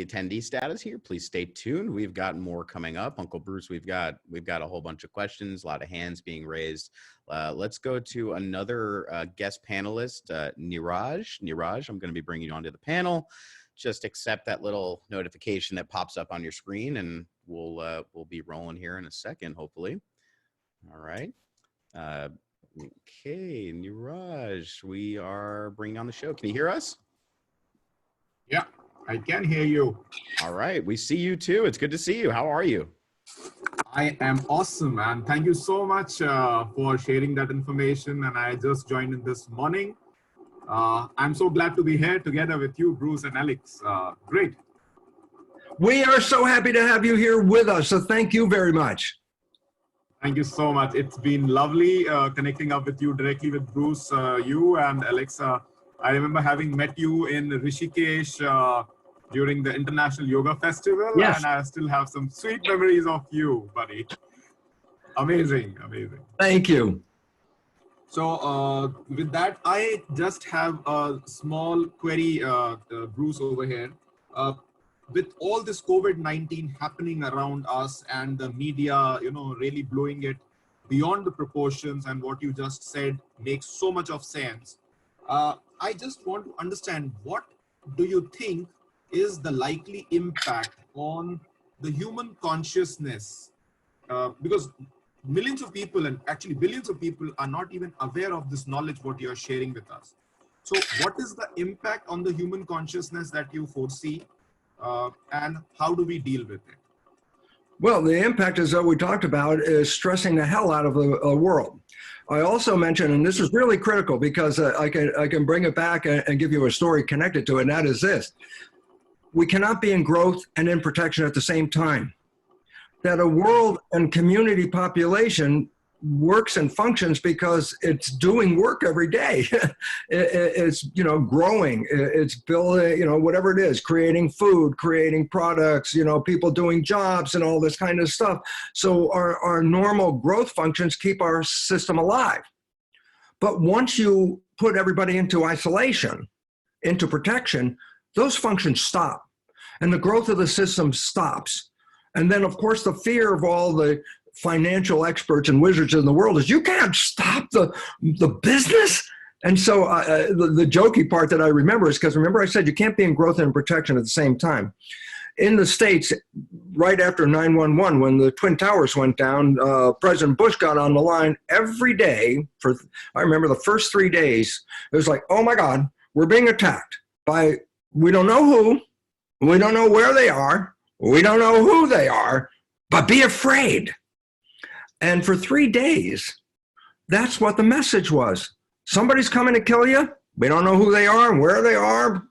attendee status here. Please stay tuned. We've got more coming up. Uncle Bruce, we've got a whole bunch of questions, a lot of hands being raised. Let's go to another guest panelist, Neeraj. Neeraj, I'm going to be bringing you onto the panel. Just accept that little notification that pops up on your screen, and we'll be rolling here in a second, hopefully. All right. Okay, Neeraj, we are bringing on the show. Can you hear us? Yeah, I can hear you. All right, we see you too. It's good to see you. How are you? I am awesome, and thank you so much for sharing that information. And I just joined in this morning. I'm so glad to be here together with you, Bruce and Alex. Great. We are so happy to have you here with us, so thank you very much. Thank you so much. It's been lovely connecting up with you directly with Bruce, you and Alexa. I remember having met you in Rishikesh during the International Yoga Festival, yes. And I still have some sweet memories of you, buddy. Amazing, amazing. Thank you. So with that, I just have a small query, Bruce, over here. With all this COVID-19 happening around us and the media, really blowing it beyond the proportions, and what you just said makes so much of sense. I just want to understand, what do you think is the likely impact on the human consciousness? Because millions of people, and actually billions of people, are not even aware of this knowledge, what you're sharing with us. So what is the impact on the human consciousness that you foresee? And how do we deal with it? Well, the impact, as we talked about, is stressing the hell out of the world. I also mentioned, and this is really critical because I can bring it back and give you a story connected to it, and that is this. We cannot be in growth and in protection at the same time. That a world and community population works and functions because it's doing work every day. It's, growing, it's building, whatever it is, creating food, creating products, people doing jobs and all this kind of stuff. So our normal growth functions keep our system alive. But once you put everybody into isolation, into protection, those functions stop and the growth of the system stops. And then, of course, the fear of all the financial experts and wizards in the world is, you can't stop the business. And so the jokey part that I remember is, because remember I said you can't be in growth and protection at the same time. In the States, right after 9/11, when the Twin Towers went down, President Bush got on the line every day I remember the first 3 days, it was like, oh my God, we're being attacked by, we don't know who, we don't know where they are, we don't know who they are, but be afraid. And for 3 days, that's what the message was. Somebody's coming to kill you. We don't know who they are and where they are.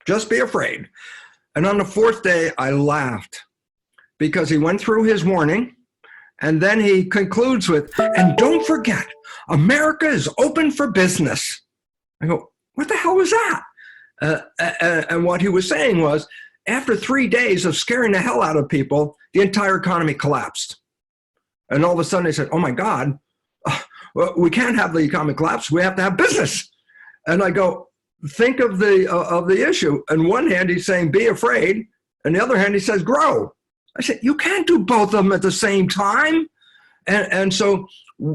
Just be afraid. And on the 4th day, I laughed because he went through his warning, and then he concludes with, and don't forget, America is open for business. I go, what the hell was that? And what he was saying was, after 3 days of scaring the hell out of people, the entire economy collapsed. And all of a sudden they said, oh my God, well, we can't have the economic collapse. We have to have business. And I go, think of the issue. On one hand, he's saying, be afraid. On the other hand, he says, grow. I said, you can't do both of them at the same time. And so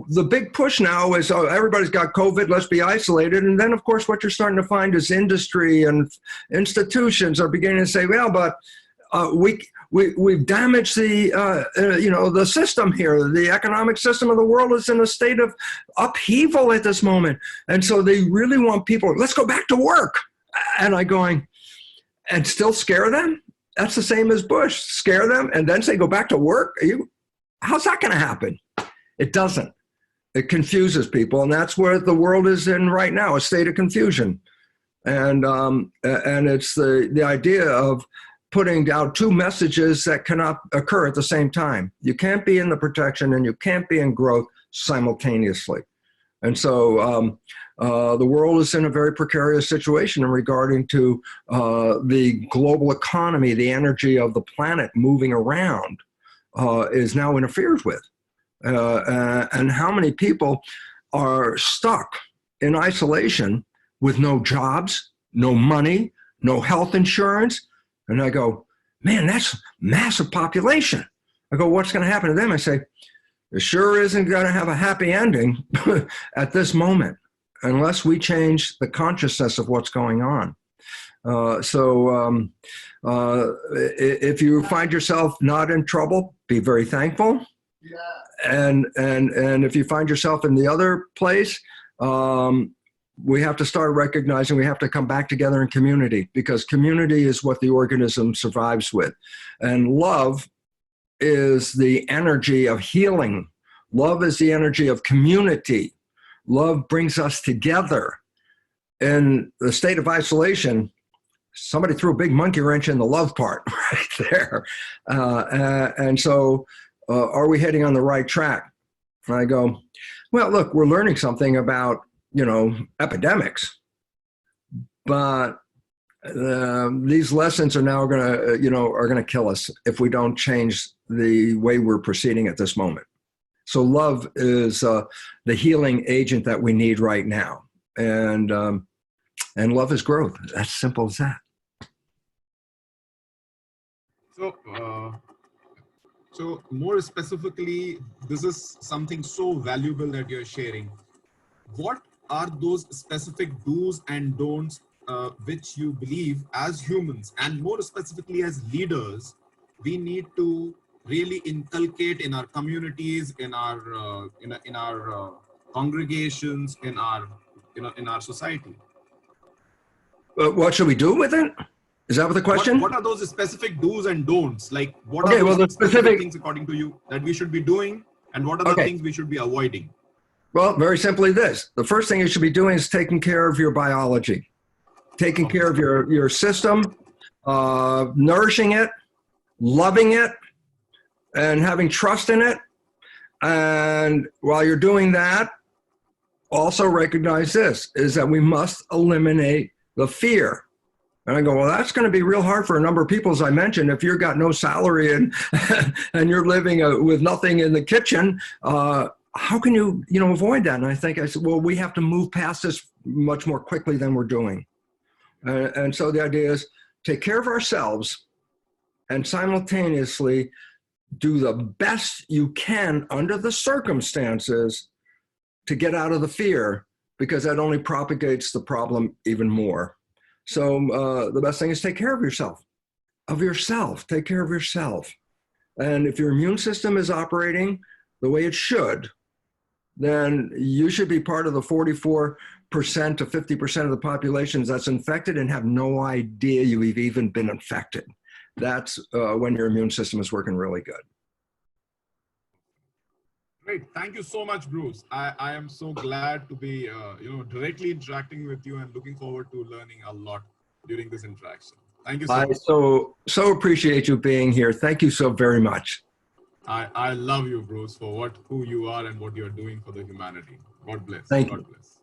the big push now is, oh, everybody's got COVID, let's be isolated. And then, of course, what you're starting to find is industry and institutions are beginning to say, well, but we've damaged the system here. The economic system of the world is in a state of upheaval at this moment. And so they really want people, let's go back to work. And I'm going, and still scare them? That's the same as Bush, scare them and then say, go back to work? How's that gonna happen? It doesn't. It confuses people, and that's where the world is in right now, a state of confusion. And it's the idea of putting out two messages that cannot occur at the same time. You can't be in the protection and you can't be in growth simultaneously. And so the world is in a very precarious situation in regarding to the global economy. The energy of the planet moving around is now interfered with. And how many people are stuck in isolation with no jobs, no money, no health insurance? And I go, man, that's massive population. I go, what's going to happen to them? I say, it sure isn't going to have a happy ending at this moment unless we change the consciousness of what's going on. If you find yourself not in trouble, be very thankful. And if you find yourself in the other place, we have to start recognizing we have to come back together in community, because community is what the organism survives with. And love is the energy of healing. Love is the energy of community. Love brings us together. In the state of isolation, somebody threw a big monkey wrench in the love part right there. And so are we heading on the right track? And I go, well, look, we're learning something about, epidemics, but these lessons are now going to kill us if we don't change the way we're proceeding at this moment. So love is the healing agent that we need right now. And love is growth. As simple as that. So more specifically, this is something so valuable that you're sharing. What are those specific do's and don'ts which you believe as humans, and more specifically as leaders, we need to really inculcate in our communities, in our congregations, in our society? What should we do with it? Is that what the question? What are those specific do's and don'ts? Like, what are the specific things, according to you, that we should be doing, and what are the things we should be avoiding? Well, very simply this. The first thing you should be doing is taking care of your biology, taking care of your system, nourishing it, loving it, and having trust in it. And while you're doing that, also recognize this, is that we must eliminate the fear. And I go, well, that's going to be real hard for a number of people, as I mentioned. If you've got no salary and you're living with nothing in the kitchen, how can you avoid that? And I said, well, we have to move past this much more quickly than we're doing. And so the idea is take care of ourselves and simultaneously do the best you can under the circumstances to get out of the fear, because that only propagates the problem even more. So the best thing is take care of yourself. Take care of yourself. And if your immune system is operating the way it should, then you should be part of the 44% to 50% of the population that's infected and have no idea you've even been infected. That's when your immune system is working really good. Great. Thank you so much, Bruce. I am so glad to be directly interacting with you, and looking forward to learning a lot during this interaction. Thank you so much. I so appreciate you being here. Thank you so very much. I love you, Bruce, for who you are and what you're doing for the humanity. God bless. Thank you. God bless.